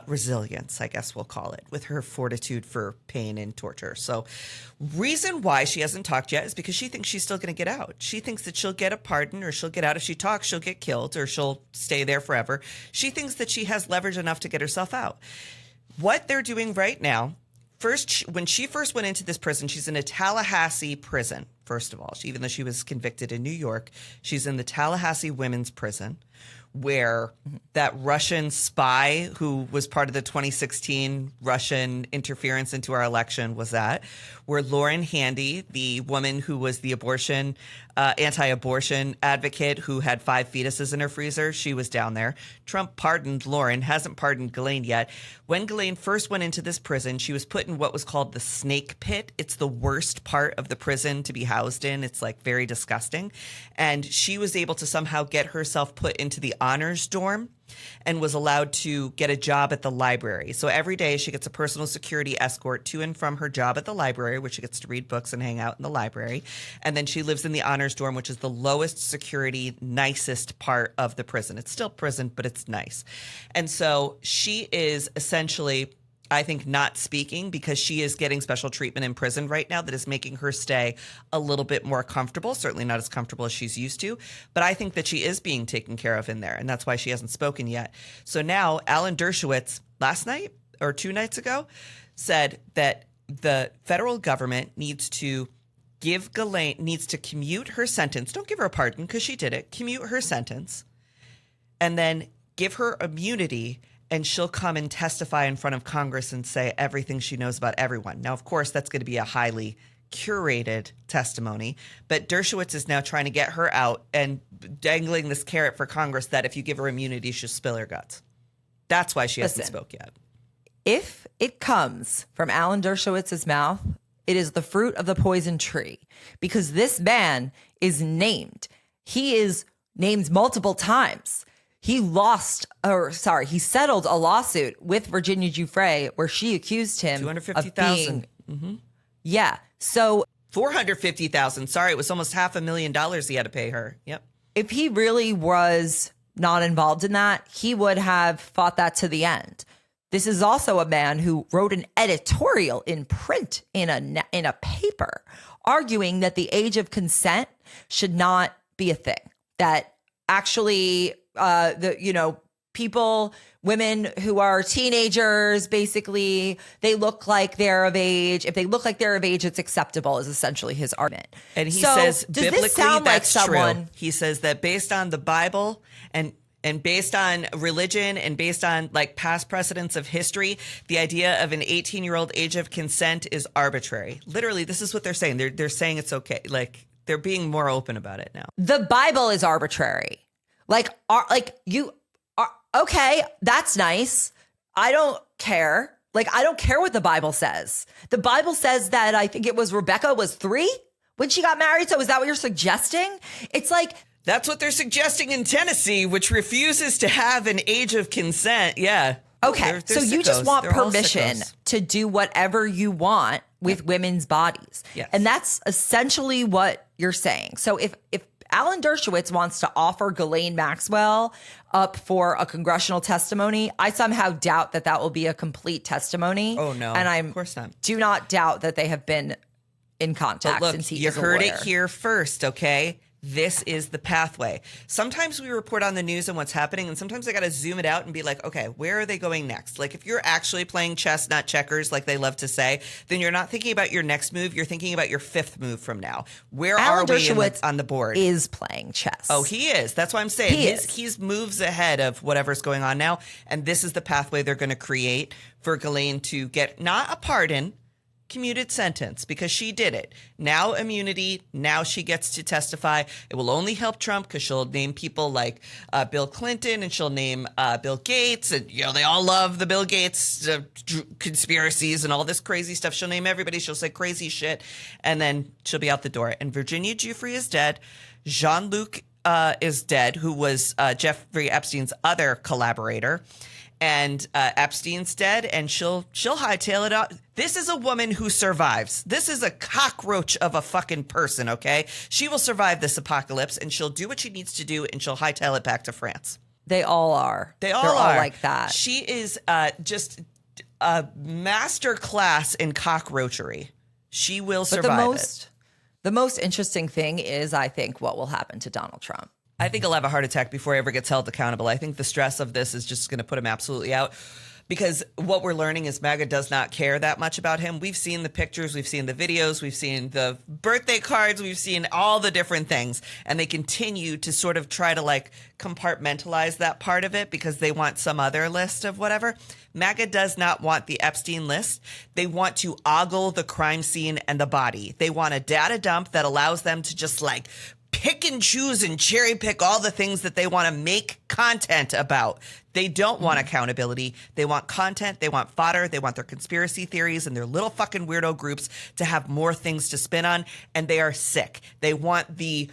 resilience, I guess we'll call it, with her fortitude for pain and torture. So reason why she hasn't talked yet is because she thinks she's still going to get out. She thinks that she'll get a pardon, or she'll get out. If she talks, she'll get killed, or she'll stay there forever. She thinks that she has leverage enough to get herself out. What they're doing right now, when she first went into this prison, she's in a Tallahassee prison, first of all. Even though she was convicted in New York, she's in the Tallahassee women's prison, where that Russian spy who was part of the 2016 Russian interference into our election was at, where Lauren Handy, the woman who was the anti-abortion advocate who had 5 fetuses in her freezer, she was down there. Trump pardoned Lauren, hasn't pardoned Ghislaine yet. When Ghislaine first went into this prison, she was put in what was called the snake pit. It's the worst part of the prison to be housed in. It's like very disgusting. And she was able to somehow get herself put into the honors dorm and was allowed to get a job at the library. So every day she gets a personal security escort to and from her job at the library, where she gets to read books and hang out in the library. And then she lives in the honors dorm, which is the lowest security, nicest part of the prison. It's still prison, but it's nice. And so she is essentially I think, not speaking because she is getting special treatment in prison right now that is making her stay a little bit more comfortable, certainly not as comfortable as she's used to. But I think that she is being taken care of in there, and that's why she hasn't spoken yet. So now Alan Dershowitz last night or 2 nights ago said that the federal government needs to commute her sentence. Don't give her a pardon because she did it. Commute her sentence and then give her immunity, and she'll come and testify in front of Congress and say everything she knows about everyone. Now, of course, that's going to be a highly curated testimony, but Dershowitz is now trying to get her out and dangling this carrot for Congress that if you give her immunity, she'll spill her guts. That's why she hasn't spoke yet. If it comes from Alan Dershowitz's mouth, it is the fruit of the poison tree, because this man is named. He is named multiple times. He settled a lawsuit with Virginia Giuffre where she accused him $250,000. Yeah. So $450,000. Sorry, it was almost $500,000 he had to pay her. Yep. If he really was not involved in that, he would have fought that to the end. This is also a man who wrote an editorial in print in a paper arguing that the age of consent should not be a thing. That actually, women who are teenagers, basically, they look like they're of age. If they look like they're of age, it's acceptable, is essentially his argument. And he says, biblically, that's someone true. He says that based on the Bible and based on religion and based on like past precedents of history, the idea of an 18-year-old age of consent is arbitrary. Literally, this is what they're saying. They're saying it's okay. Like, they're being more open about it now. The Bible is arbitrary. Okay, that's nice. I don't care. I don't care what the Bible says. The Bible says that I think it was Rebecca was 3 when she got married. So is that what you're suggesting? It's like, that's what they're suggesting in Tennessee, which refuses to have an age of consent. Yeah. Okay. They're so you just want permission to do whatever you want with women's bodies. Yes. And that's essentially what you're saying. So if Alan Dershowitz wants to offer Ghislaine Maxwell up for a congressional testimony, I somehow doubt that will be a complete testimony. Oh, no. And of course not. Do not doubt that they have been in contact Look, since he you is a heard lawyer. it here first, okay? This is the pathway. Sometimes we report on the news and what's happening, and sometimes I got to zoom it out and be like, okay, where are they going next? Like, if you're actually playing chess, not checkers, like they love to say, then you're not thinking about your next move. You're thinking about your 5th move from now. Where Alan are we Dershowitz on the board? Is playing chess. Oh, he is. That's what I'm saying. He's moves ahead of whatever's going on now, and this is the pathway they're going to create for Ghislaine to get not a pardon, commuted sentence, because she did it. Now immunity. Now she gets to testify. It will only help Trump because she'll name people like Bill Clinton, and she'll name Bill Gates, and they all love the Bill Gates conspiracies and all this crazy stuff. She'll name everybody. She'll say crazy shit, and then she'll be out the door. And Virginia Giuffre is dead. Jean-Luc is dead, who was Jeffrey Epstein's other collaborator. And Epstein's dead, and she'll hightail it out. This is a woman who survives. This is a cockroach of a fucking person, okay? She will survive this apocalypse, and she'll do what she needs to do, and she'll hightail it back to France. They all are. They're all like that. She is just a master class in cockroachery. She will survive it. The most interesting thing is, I think, what will happen to Donald Trump. I think he'll have a heart attack before he ever gets held accountable. I think the stress of this is just going to put him absolutely out, because what we're learning is MAGA does not care that much about him. We've seen the pictures, we've seen the videos, we've seen the birthday cards, we've seen all the different things, and they continue to sort of try to compartmentalize that part of it because they want some other list of whatever. MAGA does not want the Epstein list. They want to ogle the crime scene and the body. They want a data dump that allows them to just pick and choose and cherry pick all the things that they want to make content about. They don't want accountability. They want content. They want fodder. They want their conspiracy theories and their little fucking weirdo groups to have more things to spin on. And they are sick. They want the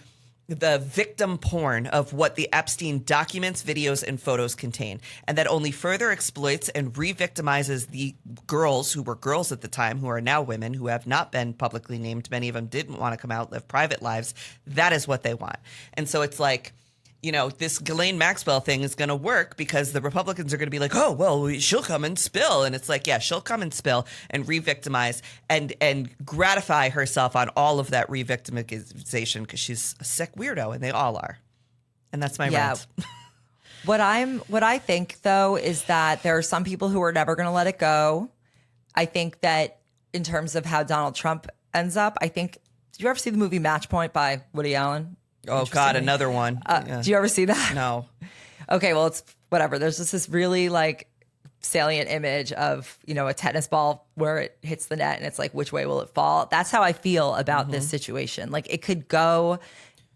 victim porn of what the Epstein documents, videos, and photos contain. And that only further exploits and re-victimizes the girls who were girls at the time, who are now women, who have not been publicly named. Many of them didn't want to come out, live private lives. That is what they want. And so it's this Ghislaine Maxwell thing is going to work because the Republicans are going to be like, oh, well, she'll come and spill. And it's like, yeah, she'll come and spill and re-victimize and gratify herself on all of that re-victimization because she's a sick weirdo, and they all are. And that's my rant. What I think, though, is that there are some people who are never going to let it go. I think that in terms of how Donald Trump ends up, did you ever see the movie Match Point by Woody Allen? Oh, God, another one. Do you ever see that? No. Okay, well, it's whatever. There's just this really salient image of, a tennis ball where it hits the net and it's like, which way will it fall? That's how I feel about this situation. It could go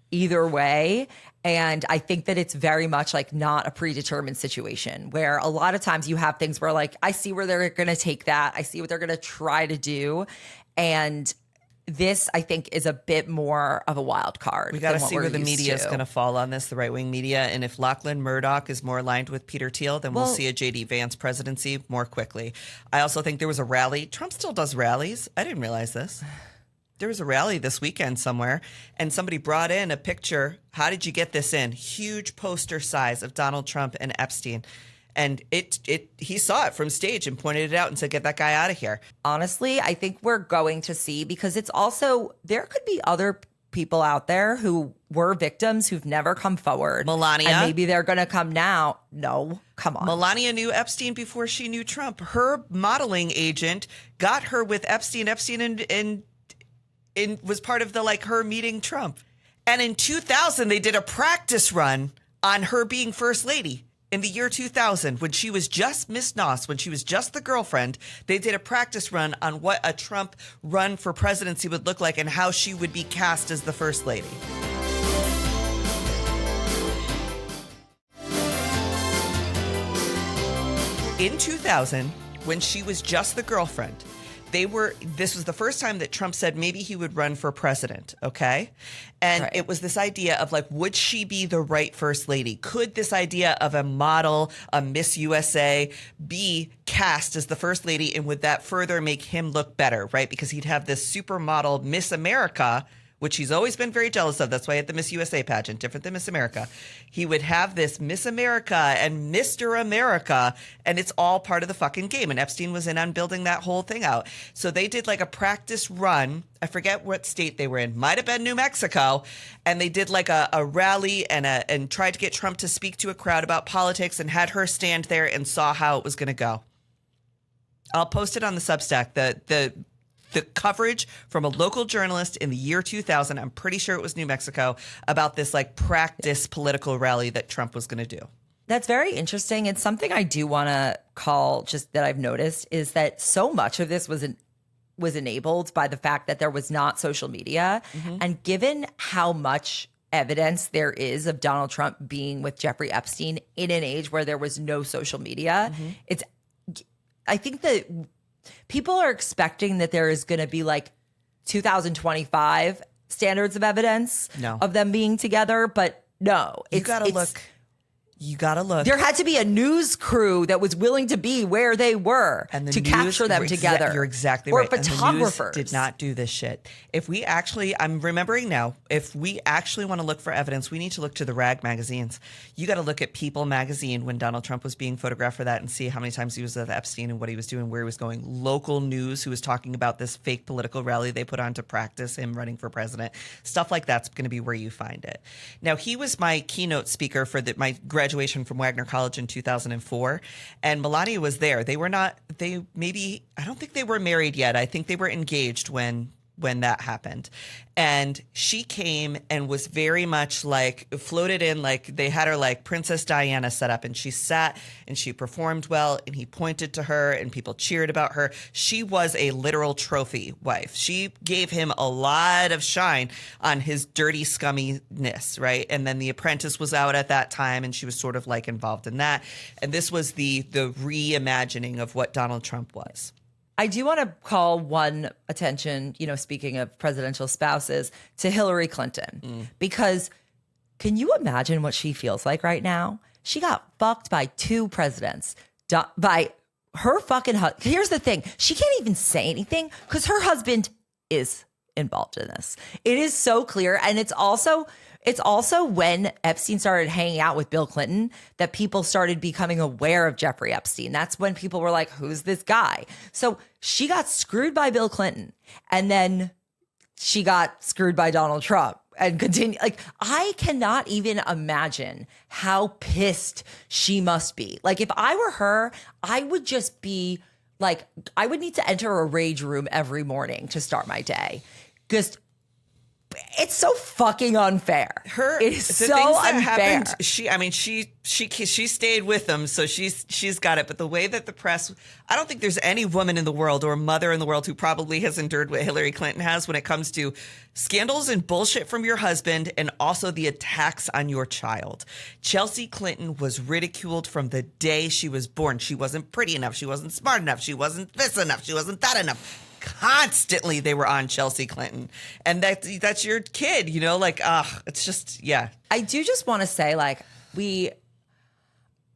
either way. And I think that it's very much not a predetermined situation where a lot of times you have things where I see where they're going to take that. I see what they're going to try to do. And this, I think, is a bit more of a wild card. We got to see where the media is going to fall on this, the right-wing media. And if Lachlan Murdoch is more aligned with Peter Thiel, then we'll see a J.D. Vance presidency more quickly. I also think there was a rally. Trump still does rallies. I didn't realize this. There was a rally this weekend somewhere, and somebody brought in a picture. How did you get this in? Huge poster size of Donald Trump and Epstein. And he saw it from stage and pointed it out and said, get that guy out of here. Honestly, I think we're going to see, because it's also, there could be other people out there who were victims who've never come forward. Melania. And maybe they're going to come now. No, come on. Melania knew Epstein before she knew Trump. Her modeling agent got her with Epstein. Epstein and was part of her meeting Trump. And in 2000, they did a practice run on her being first lady. In the year 2000, when she was just Miss Noss, when she was just the girlfriend, they did a practice run on what a Trump run for presidency would look like and how she would be cast as the first lady. In 2000, when she was just the girlfriend, this was the first time that Trump said maybe he would run for president, okay? And It was this idea of would she be the right first lady? Could this idea of a model, a Miss USA, be cast as the first lady, and would that further make him look better, right? Because he'd have this supermodel Miss America, which he's always been very jealous of. That's why at the Miss USA pageant, different than Miss America, he would have this Miss America and Mr. America, and it's all part of the fucking game. And Epstein was in on building that whole thing out. So they did a practice run. I forget what state they were in. Might have been New Mexico. And they did a rally and tried to get Trump to speak to a crowd about politics and had her stand there and saw how it was going to go. I'll post it on the Substack. The coverage from a local journalist in the year 2000, I'm pretty sure it was New Mexico, about this practice political rally that Trump was going to do. That's very interesting. And something I do want to call, just that I've noticed, is that so much of this was enabled by the fact that there was not social media. Mm-hmm. And given how much evidence there is of Donald Trump being with Jeffrey Epstein in an age where there was no social media, I think that people are expecting that there is going to be 2025 standards of evidence of them being together, but no. You gotta look. There had to be a news crew that was willing to be where they were to capture them together. You're exactly right. Or photographers. And the news did not do this shit. I'm remembering now, if we actually want to look for evidence, we need to look to the rag magazines. You got to look at People magazine when Donald Trump was being photographed for that and see how many times he was with Epstein and what he was doing, where he was going. Local news who was talking about this fake political rally they put on to practice him running for president. Stuff like that's going to be where you find it. Now, he was my keynote speaker for my graduation from Wagner College in 2004, and Melania was there. I don't think they were married yet. I think they were engaged when that happened. And she came and was very much floated in, they had her Princess Diana set up, and she sat and she performed well, and he pointed to her and people cheered about her. She was a literal trophy wife. She gave him a lot of shine on his dirty scumminess, right? And then The Apprentice was out at that time, and she was sort of involved in that. And this was the reimagining of what Donald Trump was. I do want to call one attention, speaking of presidential spouses, to Hillary Clinton. Because can you imagine what she feels like right now? She got fucked by two presidents, by her fucking husband. Here's the thing. She can't even say anything because her husband is involved in this. It is so clear. And it's also It's also when Epstein started hanging out with Bill Clinton that people started becoming aware of Jeffrey Epstein. That's when people were like, who's this guy? So she got screwed by Bill Clinton, and then she got screwed by Donald Trump and continue. Like, I cannot even imagine how pissed she must be. Like, if I were her, I would just be like, I would need to enter a rage room every morning to start my day. Just, it's so fucking unfair. It is so unfair. Happened, she stayed with them, so she's got it. But the way that the press, I don't think there's any woman in the world or mother in the world who probably has endured what Hillary Clinton has when it comes to scandals and bullshit from your husband and also the attacks on your child. Chelsea Clinton was ridiculed from the day she was born. She wasn't pretty enough. She wasn't smart enough. She wasn't this enough. She wasn't that enough. Constantly they were on Chelsea Clinton, and that's your kid, you know, like, it's just, yeah. I do just want to say, like,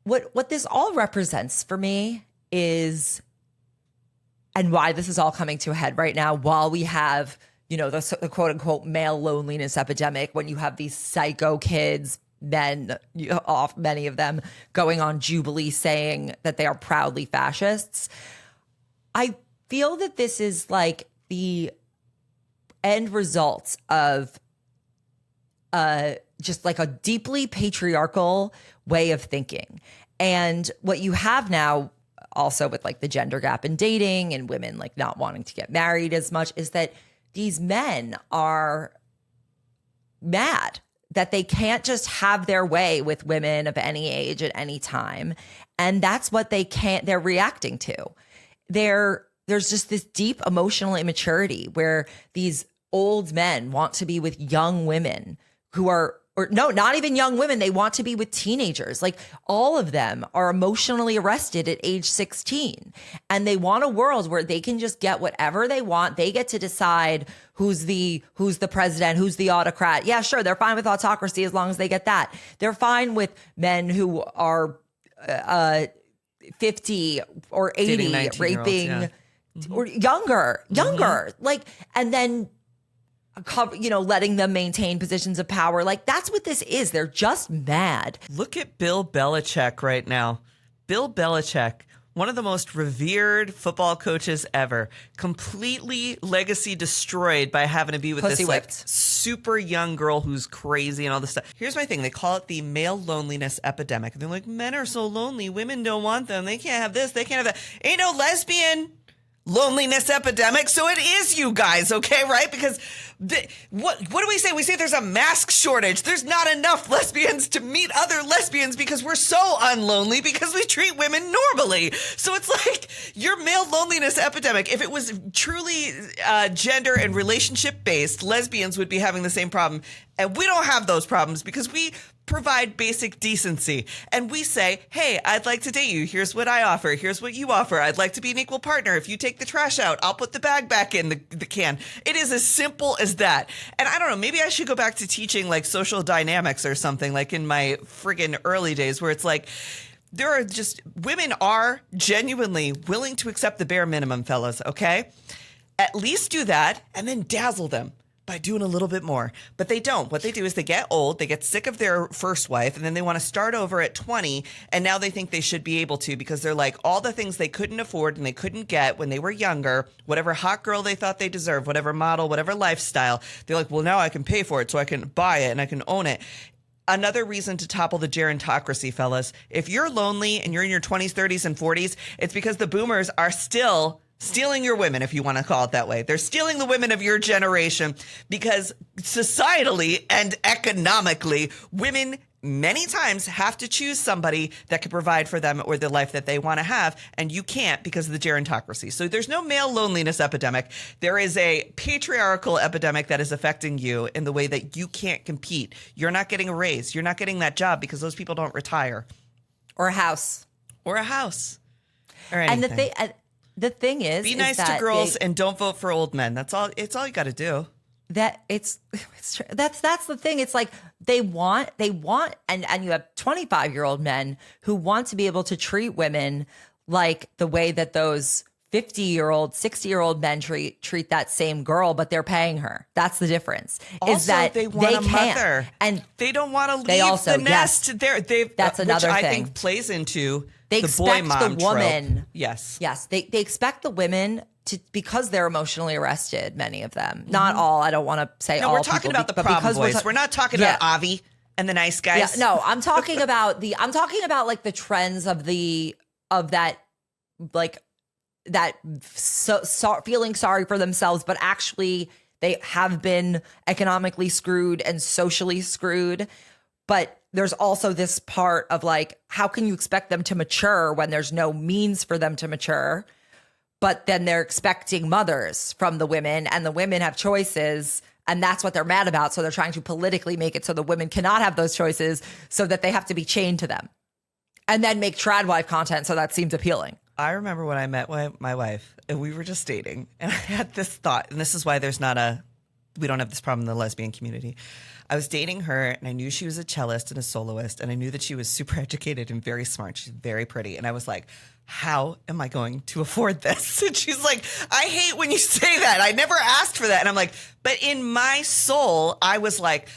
what this all represents for me is, and why this is all coming to a head right now, while we have, you know, the quote unquote male loneliness epidemic, when you have these psycho kids, men, many of them going on Jubilee saying that they are proudly fascists. I feel that this is like the end result of just like a deeply patriarchal way of thinking. And what you have now also with like the gender gap in dating and women like not wanting to get married as much is that these men are mad that they can't just have their way with women of any age at any time. And that's what they're reacting to. There's just this deep emotional immaturity where these old men want to be with young women who are, or no, not even young women. They want to be with teenagers. Like, all of them are emotionally arrested at age 16, and they want a world where they can just get whatever they want. They get to decide who's the president, who's the autocrat. Yeah, sure. They're fine with autocracy as long as they get that. They're fine with men who are 50 or 80 raping, yeah. Or younger, like, and then, you know, letting them maintain positions of power. Like, that's what this is. They're just mad. Look at Bill Belichick right now. Bill Belichick, one of the most revered football coaches ever, completely legacy destroyed by having to be with this like super young girl who's crazy and all this stuff. Here's my thing. They call it the male loneliness epidemic. They're like, men are so lonely. Women don't want them. They can't have this. They can't have that. Ain't no lesbian loneliness epidemic. So it is you guys, okay, right? Because what do we say? We say there's a mask shortage. There's not enough lesbians to meet other lesbians because we're so unlonely because we treat women normally. So it's like your male loneliness epidemic. If it was truly gender and relationship based, lesbians would be having the same problem. And we don't have those problems because we provide basic decency. And we say, hey, I'd like to date you. Here's what I offer. Here's what you offer. I'd like to be an equal partner. If you take the trash out, I'll put the bag back in the can. It is as simple as that. And I don't know, maybe I should go back to teaching like social dynamics or something like in my friggin' early days where it's like, there are just, women are genuinely willing to accept the bare minimum, fellas, okay? At least do that and then dazzle them by doing a little bit more. But they don't. What they do is they get old, they get sick of their first wife, and then they want to start over at 20, and now they think they should be able to because they're like, all the things they couldn't afford and they couldn't get when they were younger, whatever hot girl they thought they deserved, whatever model, whatever lifestyle, they're like, well, now I can pay for it so I can buy it and I can own it. Another reason to topple the gerontocracy, fellas. If you're lonely and you're in your 20s, 30s, and 40s, it's because the boomers are still stealing your women, if you want to call it that way. They're stealing the women of your generation because societally and economically, women many times have to choose somebody that can provide for them or the life that they want to have, and you can't because of the gerontocracy. So there's no male loneliness epidemic. There is a patriarchal epidemic that is affecting you in the way that you can't compete. You're not getting a raise. You're not getting that job because those people don't retire. Or a house. Or a house. Or anything. And the thing is, be nice to girls and don't vote for old men. That's all. It's all you got to do. That's the thing. It's like they want, and you have 25-year-old men who want to be able to treat women like the way that those 50-year-old, 60-year-old men treat that same girl, but they're paying her. That's the difference. Also, is that they want a can't. mother, and they don't want to leave they also, the nest. Yes, that's another which thing. I think plays into they the expect boy mom the woman. Trope. Yes, they expect the women to, because they're emotionally arrested. Many of them, not all. I don't want to say all. We're talking about the problem boys. We're not talking about Avi and the nice guys. Yeah, no, I'm talking about like the trends of that, like that feeling sorry for themselves, but actually they have been economically screwed and socially screwed. But there's also this part of like, how can you expect them to mature when there's no means for them to mature? But then they're expecting mothers from the women, and the women have choices, and that's what they're mad about. So they're trying to politically make it so the women cannot have those choices, so that they have to be chained to them, and then make trad wife content. So that seems appealing. I remember when I met my wife and we were just dating, and I had this thought, and this is why we don't have this problem in the lesbian community. I was dating her, and I knew she was a cellist and a soloist, and I knew that she was super educated and very smart. She's very pretty. And I was like, how am I going to afford this? And she's like, I hate when you say that. I never asked for that. And I'm like, but in my soul, I was like,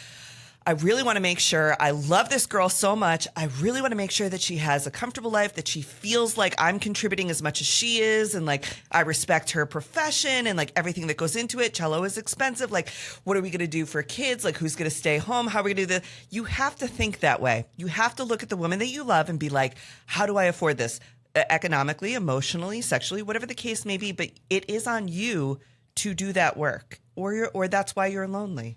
I really want to make sure, I love this girl so much. I really want to make sure that she has a comfortable life, that she feels like I'm contributing as much as she is. And like, I respect her profession and like everything that goes into it. Cello is expensive. Like, what are we going to do for kids? Like, who's going to stay home? How are we going to do this? You have to think that way. You have to look at the woman that you love and be like, how do I afford this? Economically, emotionally, sexually, whatever the case may be. But it is on you to do that work, or that's why you're lonely.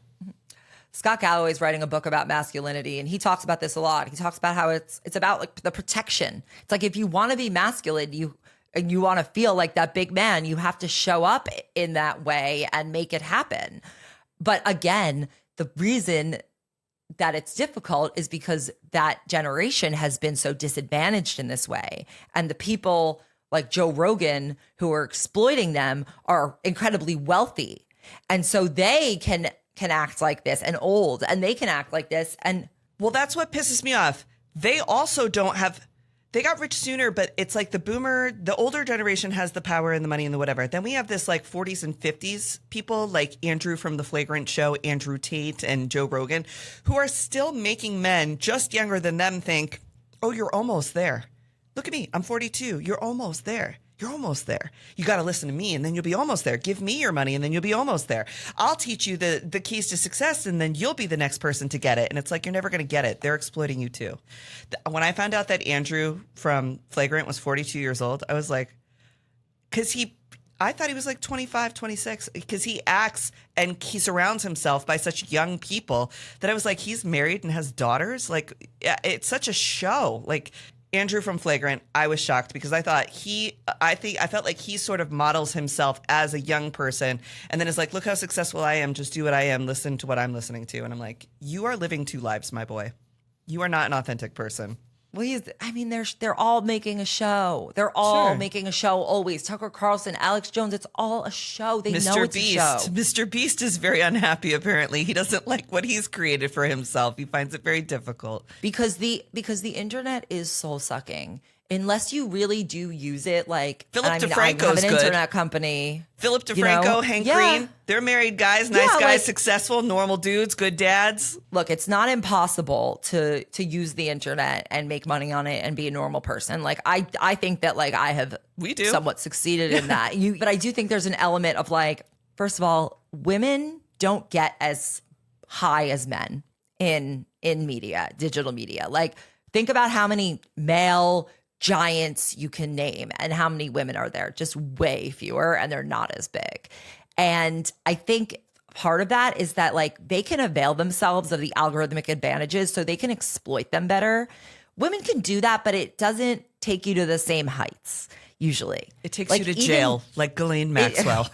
Scott Galloway's writing a book about masculinity, and he talks about this a lot. He talks about how it's about like the protection. It's like, if you want to be masculine, you want to feel like that big man, you have to show up in that way and make it happen. But again, the reason that it's difficult is because that generation has been so disadvantaged in this way. And the people like Joe Rogan who are exploiting them are incredibly wealthy. And so they can act like this, and old, and they can act like this. And well, that's what pisses me off. They also they got rich sooner, but it's like the older generation has the power and the money and the whatever. Then we have this like 40s and 50s people like Andrew from The Flagrant Show, Andrew Tate and Joe Rogan, who are still making men just younger than them think, oh, you're almost there. Look at me. I'm 42. You're almost there. You're almost there. You got to listen to me, and then you'll be almost there. Give me your money, and then you'll be almost there. I'll teach you the keys to success, and then you'll be the next person to get it. And it's like, you're never going to get it. They're exploiting you too. When I found out that Andrew from Flagrant was 42 years old, I was like, I thought he was like 25, 26, because he acts and he surrounds himself by such young people that I was like, he's married and has daughters. Like, it's such a show. Like, Andrew from Flagrant, I was shocked because I thought I felt like he sort of models himself as a young person, and then is like, look how successful I am. Just do what I am. Listen to what I'm listening to. And I'm like, you are living two lives, my boy. You are not an authentic person. Well, they're all making a show. They're all making a show always. Tucker Carlson, Alex Jones, it's all a show. They know it's a show. Mr. Beast is very unhappy, apparently. He doesn't like what he's created for himself. He finds it very difficult. Because the internet is soul-sucking. Unless you really do use it, like Philip DeFranco's I have an good. Internet company. Philip DeFranco, Hank Green, they're married guys, nice guys, successful, normal dudes, good dads. Look, it's not impossible to use the internet and make money on it and be a normal person. Like I think that like I have somewhat succeeded in that. But I do think there's an element of like, first of all, women don't get as high as men in media, digital media. Like, think about how many male giants you can name and how many women are there. Just way fewer, and they're not as big. And I think part of that is that like they can avail themselves of the algorithmic advantages so they can exploit them better. Women can do that, but it doesn't take you to the same heights usually. It takes you to jail, like Ghislaine Maxwell.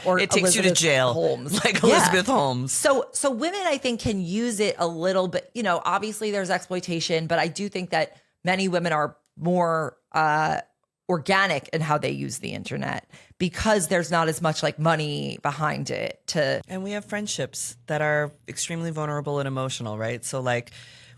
Or it takes you to jail, Holmes. like Elizabeth Holmes. So women, I think, can use it a little bit. Obviously there's exploitation, but I do think that many women are more organic in how they use the internet because there's not as much like money behind it. And we have friendships that are extremely vulnerable and emotional, right? So like,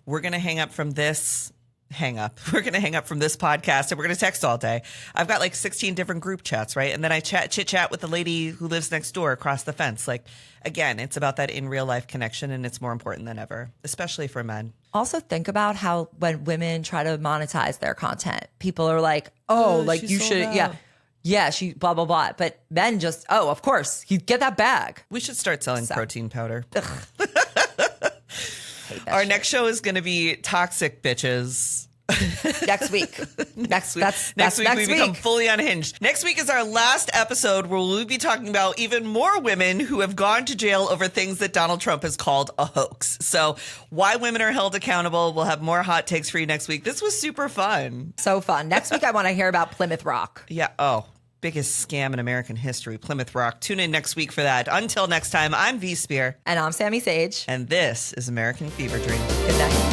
we're going to hang up from this hang up. We're going to hang up from this podcast and we're going to text all day. I've got like 16 different group chats, right? And then I chit chat with the lady who lives next door across the fence. Like, again, it's about that in real life connection, and it's more important than ever, especially for men. Also think about how when women try to monetize their content, people are like, oh, like you should, yeah, she blah, blah, blah. But men just, oh, of course, you get that bag. We should start selling protein powder. Our next show is going to be Toxic Bitches. Next week. Next week we become fully unhinged. Next week is our last episode where we'll be talking about even more women who have gone to jail over things that Donald Trump has called a hoax. So why women are held accountable. We'll have more hot takes for you next week. This was super fun. So fun. Next week, I want to hear about Plymouth Rock. Yeah. Oh, biggest scam in American history, Plymouth Rock. Tune in next week for that. Until next time, I'm V Spear. And I'm Sami Sage. And this is American Fever Dream. Good night.